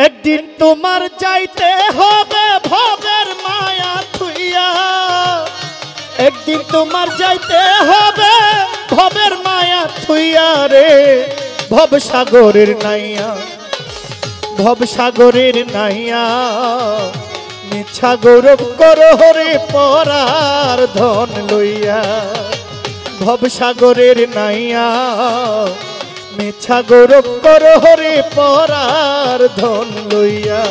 একদিন তোমার যাইতে হবে ভবের মায়া থুইয়া, একদিন তোমার যাইতে হবে ভবের মায়া থুইয়া রে, ভবসাগরের নাইয়া, ভবসাগরের নাইয়া, মিছা গৌরব করো রে পরার ধন লইয়া, ভবসাগরের নাইয়া, মিছা গৌরব করো রে পরার ধন লইয়া।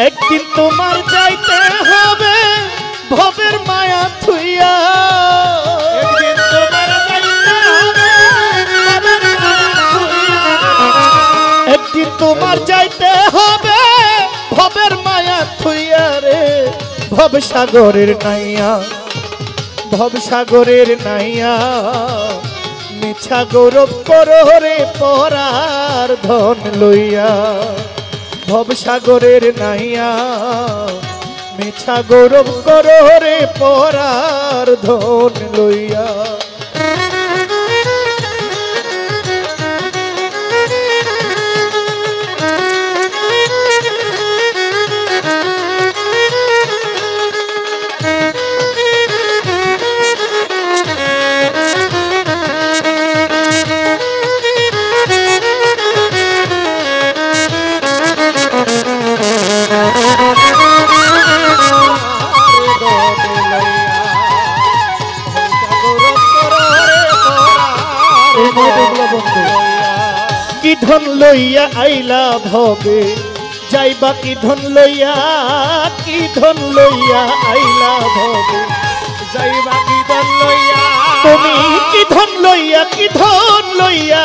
একদিন তোমার যাইতে হবে ভবের মায়া থুইয়া, একদিন তোমার যাইতে হবে ভবের মায়া থুইয়া, একদিন তোমার যাইতে হবে ভবের মায়া থুইয়া রে, ভবসাগরের নাইয়া, ভবসাগরের নাইয়া, মিছা গৌরব করো রে পরার ধন লইয়া, ভবসাগরের নাইয়া, মিছা গৌরব করো রে পরার ধন লইয়া। কি ধন লইয়া আইলা ভবে যাইবা, কি ধন লইয়া, কি ধন লইয়া আইলা ভবে যাইবা, কি ধন লইয়া, তুমি কি ধন লইয়া, কি ধন লইয়া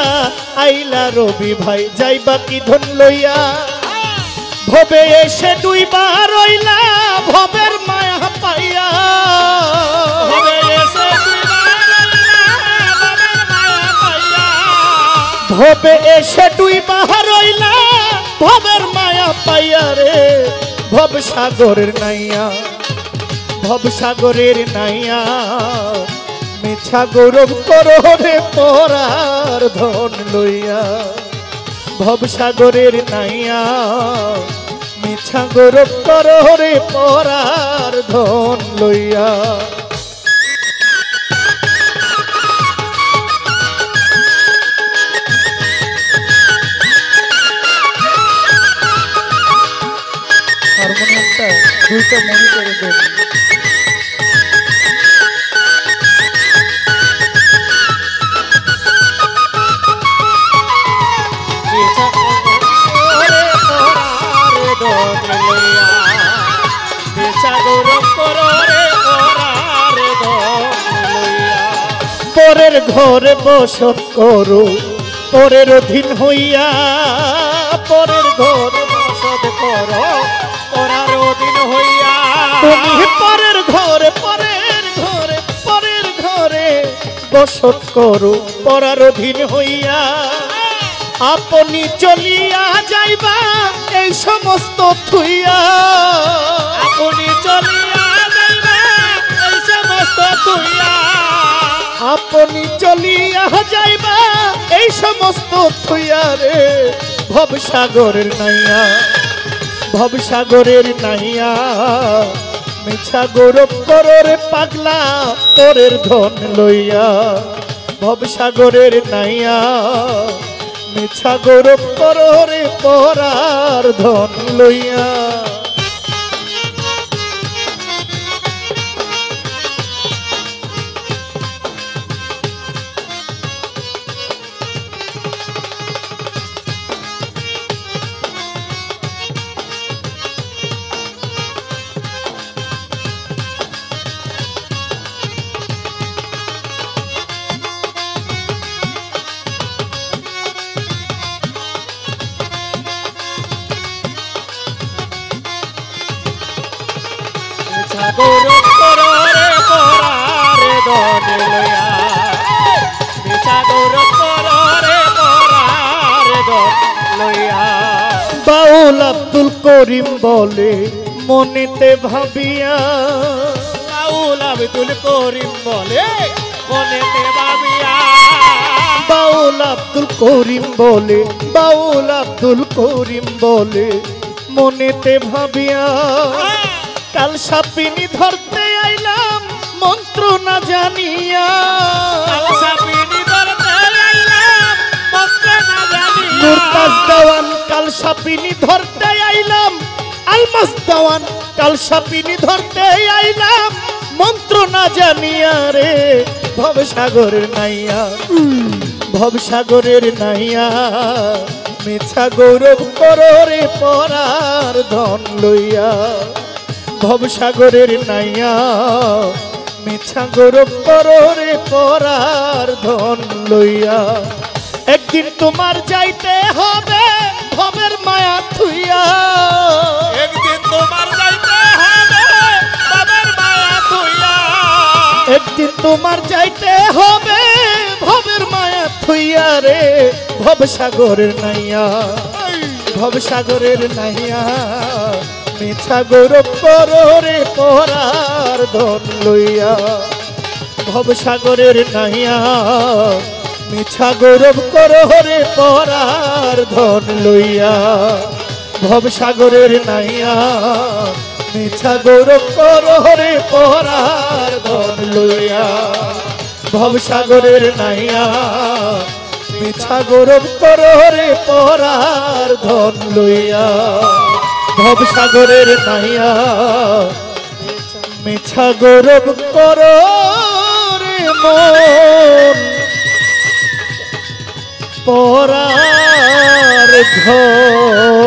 আইলা রবি ভাই যাইবা, কি ধন লইয়া, ভবে এসে দুইবার রইলা ভবের মায়া পাইয়া, ভবে এসে ভবে এসে দুইবার রইলা ভবের মায়া পাইয়া রে, ভবসাগরের নাইয়া, ভবসাগরের নাইয়া, মিছা গৌরব করো রে পরার ধন লইয়া, ভবসাগরের নাইয়া, মিছা গৌরব করো রে পরার ধন লইয়া। হারমোনিয়ামটা দুইটা মনে করে দেন। পরের ঘরে বসত করো পরের অধীন হইয়া, পরের ঘরে বসত করো পরার অধীন হইয়া, তুমি পরের ঘরে, পরের ঘরে, পরের ঘরে বসত করো পরার অধীন হইয়া, আপনি চলিয়া যাইবা এই সমস্ত থুইয়া, আপনি চলিয়া যাইবা এই সমস্ত থুইয়া, আপনি চলিয়া যাইবা এই সমস্ত থুইয়া রে, ভবসাগরের নাইয়া, ভবসাগরের নাইয়া, মিছা গৌরব করো রে পাগলা তোরের ধন লইয়া, ভবসাগরের নাইয়া, মিছা গৌরব করো রে পরার ধন লইয়া। গৌরব করো রে পরার ধন লইয়া, মিছা গৌরব করো রে পরার ধন লইয়া। বাউল আব্দুল করিম বলে মনেতে ভাবিয়া, বাউল আব্দুল করিম বলে মনেতে ভাবিয়া বাউল আব্দুল করিম বলে, বাউল আব্দুল করিম বলে মনেতে ভাবিয়া কাল সাপিনী ধরতে আইলাম মন্ত্র না জানিয়া, সাপিনী ধরতে আইলাম মন্ত্র না জানিয়া। নুরতাজ দেওয়ান কাল সাপিনী ধরতে আইলাম, আলমাস দেওয়ান কাল সাপিনী ধরতে আইলাম মন্ত্র না জানিয়া রে ভবসাগরের নাইয়া, ভবসাগরের নাইয়া মিছা গৌরব করো রে পরার ধন লইয়া, ভবসাগরের নাইয়া মিছা গৌরব করো রে পরার ধন লইয়া। একদিন তোমার যাইতে হবে ভবের মায়া থুইয়া, একদিন তোমার যাইতে হবে ভবের মায়া থুইয়া, একদিন তোমার যাইতে হবে ভবের মায়া থুইয়া রে ভবসাগরের নাইয়া, ভবসাগরের নাইয়া মিছা গৌরব করো রে পরার ধন লইয়া, ভবসাগরের নাইয়া মিছা গৌরব করো রে পরার ধন লইয়া, ভবসাগরের নাইয়া মিছা গৌরব করো রে পরার ধন লইয়া, ভবসাগরের নাইয়া মিছা গৌরব করো রে পরার ধন লইয়া, ভবসাগরের নাইয়া মিছা গৌরব করো রে মন পরার ধন